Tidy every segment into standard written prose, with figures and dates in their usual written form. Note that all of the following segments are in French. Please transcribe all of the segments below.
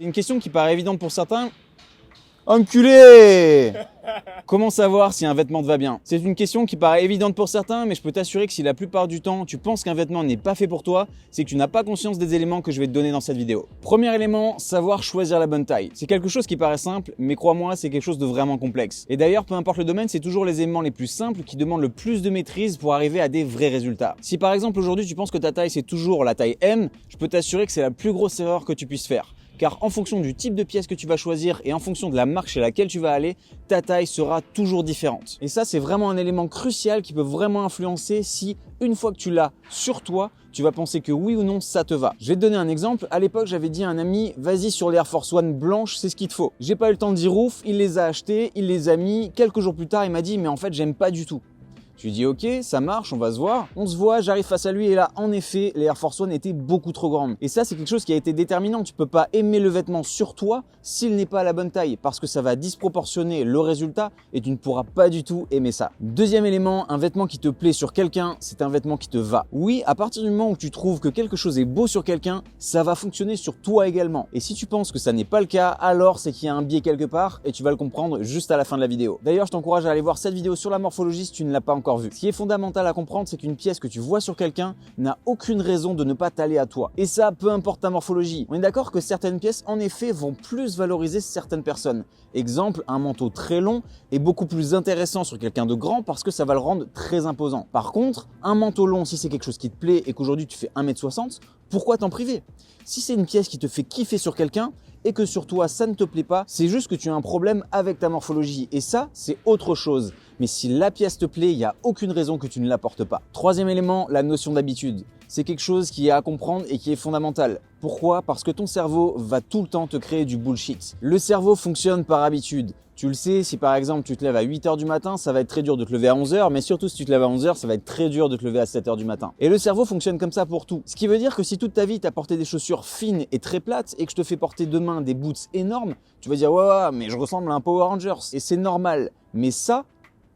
C'est une question qui paraît évidente pour certains. Enculé! Comment savoir si un vêtement te va bien? C'est une question qui paraît évidente pour certains, mais je peux t'assurer que si la plupart du temps tu penses qu'un vêtement n'est pas fait pour toi, c'est que tu n'as pas conscience des éléments que je vais te donner dans cette vidéo. Premier élément, savoir choisir la bonne taille. C'est quelque chose qui paraît simple, mais crois-moi, c'est quelque chose de vraiment complexe. Et d'ailleurs, peu importe le domaine, c'est toujours les éléments les plus simples qui demandent le plus de maîtrise pour arriver à des vrais résultats. Si par exemple aujourd'hui tu penses que ta taille c'est toujours la taille M, je peux t'assurer que c'est la plus grosse erreur que tu puisses faire. Car en fonction du type de pièce que tu vas choisir et en fonction de la marque chez laquelle tu vas aller, ta taille sera toujours différente. Et ça, c'est vraiment un élément crucial qui peut vraiment influencer si, une fois que tu l'as sur toi, tu vas penser que oui ou non ça te va. Je vais te donner un exemple. À l'époque, j'avais dit à un ami, vas-y sur les Air Force One blanches, c'est ce qu'il te faut. J'ai pas eu le temps de dire ouf, il les a achetés, il les a mis. Quelques jours plus tard, il m'a dit, mais en fait, j'aime pas du tout. Je lui dis ok, ça marche, on va se voir. On se voit, j'arrive face à lui et là, en effet, les Air Force One étaient beaucoup trop grandes. Et ça, c'est quelque chose qui a été déterminant. Tu peux pas aimer le vêtement sur toi s'il n'est pas à la bonne taille parce que ça va disproportionner le résultat et tu ne pourras pas du tout aimer ça. Deuxième élément, un vêtement qui te plaît sur quelqu'un, c'est un vêtement qui te va. Oui, à partir du moment où tu trouves que quelque chose est beau sur quelqu'un, ça va fonctionner sur toi également. Et si tu penses que ça n'est pas le cas, alors c'est qu'il y a un biais quelque part et tu vas le comprendre juste à la fin de la vidéo. D'ailleurs, je t'encourage à aller voir cette vidéo sur la morphologie si tu ne l'as pas encore vu. Ce qui est fondamental à comprendre, c'est qu'une pièce que tu vois sur quelqu'un n'a aucune raison de ne pas t'aller à toi. Et ça, peu importe ta morphologie. On est d'accord que certaines pièces, en effet, vont plus valoriser certaines personnes. Exemple, un manteau très long est beaucoup plus intéressant sur quelqu'un de grand parce que ça va le rendre très imposant. Par contre, un manteau long, si c'est quelque chose qui te plaît et qu'aujourd'hui tu fais 1m60, pourquoi t'en priver? Si c'est une pièce qui te fait kiffer sur quelqu'un et que sur toi ça ne te plaît pas, c'est juste que tu as un problème avec ta morphologie. Et ça, c'est autre chose. Mais si la pièce te plaît, il n'y a aucune raison que tu ne la portes pas. Troisième élément, la notion d'habitude. C'est quelque chose qui est à comprendre et qui est fondamental. Pourquoi? Parce que ton cerveau va tout le temps te créer du bullshit. Le cerveau fonctionne par habitude. Tu le sais, si par exemple tu te lèves à 8h du matin, ça va être très dur de te lever à 11h, mais surtout si tu te lèves à 11h, ça va être très dur de te lever à 7h du matin. Et le cerveau fonctionne comme ça pour tout. Ce qui veut dire que si toute ta vie tu as porté des chaussures fines et très plates et que je te fais porter demain des boots énormes, tu vas dire ouais, mais je ressemble à un Power Rangers. Et c'est normal. Mais ça,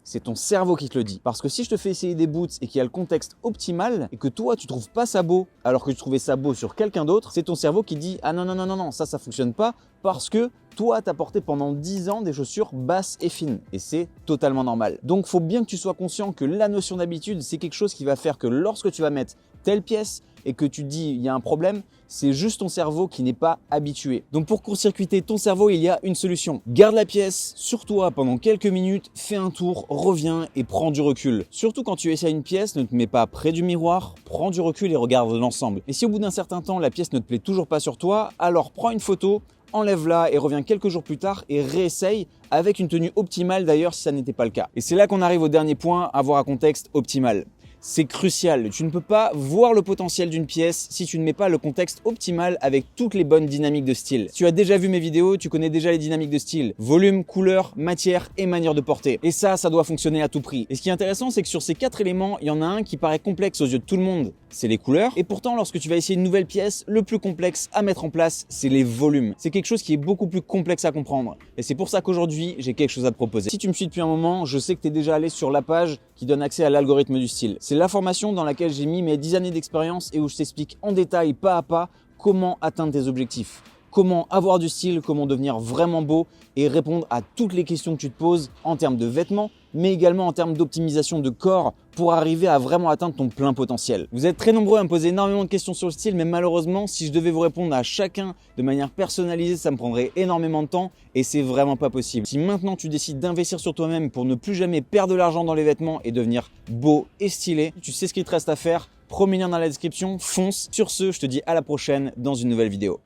c'est ton cerveau qui te le dit. Parce que si je te fais essayer des boots et qu'il y a le contexte optimal et que toi tu trouves pas ça beau alors que tu trouvais ça beau sur quelqu'un d'autre, c'est ton cerveau qui dit ah non, ça fonctionne pas parce que toi t'as porté pendant 10 ans des chaussures basses et fines et c'est totalement normal. Donc faut bien que tu sois conscient que la notion d'habitude c'est quelque chose qui va faire que lorsque tu vas mettre telle pièce et que tu te dis il y a un problème, c'est juste ton cerveau qui n'est pas habitué. Donc pour court-circuiter ton cerveau, il y a une solution. Garde la pièce sur toi pendant quelques minutes, fais un tour, reviens et prends du recul. Surtout quand tu essaies une pièce, ne te mets pas près du miroir, prends du recul et regarde l'ensemble. Et si au bout d'un certain temps, la pièce ne te plaît toujours pas sur toi, alors prends une photo, enlève-la et reviens quelques jours plus tard et réessaye avec une tenue optimale d'ailleurs si ça n'était pas le cas. Et c'est là qu'on arrive au dernier point, avoir un contexte optimal. C'est crucial, tu ne peux pas voir le potentiel d'une pièce si tu ne mets pas le contexte optimal avec toutes les bonnes dynamiques de style. Si tu as déjà vu mes vidéos, tu connais déjà les dynamiques de style. Volume, couleur, matière et manière de porter. Et ça doit fonctionner à tout prix. Et ce qui est intéressant, c'est que sur ces 4 éléments, il y en a un qui paraît complexe aux yeux de tout le monde, c'est les couleurs. Et pourtant, lorsque tu vas essayer une nouvelle pièce, le plus complexe à mettre en place, c'est les volumes. C'est quelque chose qui est beaucoup plus complexe à comprendre. Et c'est pour ça qu'aujourd'hui, j'ai quelque chose à te proposer. Si tu me suis depuis un moment, je sais que tu es déjà allé sur la page qui donne accès à l'algorithme du style. C'est la formation dans laquelle j'ai mis mes 10 années d'expérience et où je t'explique en détail, pas à pas, comment atteindre tes objectifs. Comment avoir du style, comment devenir vraiment beau et répondre à toutes les questions que tu te poses en termes de vêtements, mais également en termes d'optimisation de corps pour arriver à vraiment atteindre ton plein potentiel. Vous êtes très nombreux à me poser énormément de questions sur le style, mais malheureusement, si je devais vous répondre à chacun de manière personnalisée, ça me prendrait énormément de temps et c'est vraiment pas possible. Si maintenant tu décides d'investir sur toi-même pour ne plus jamais perdre de l'argent dans les vêtements et devenir beau et stylé, tu sais ce qu'il te reste à faire. Premier lien dans la description, fonce. Sur ce, je te dis à la prochaine dans une nouvelle vidéo.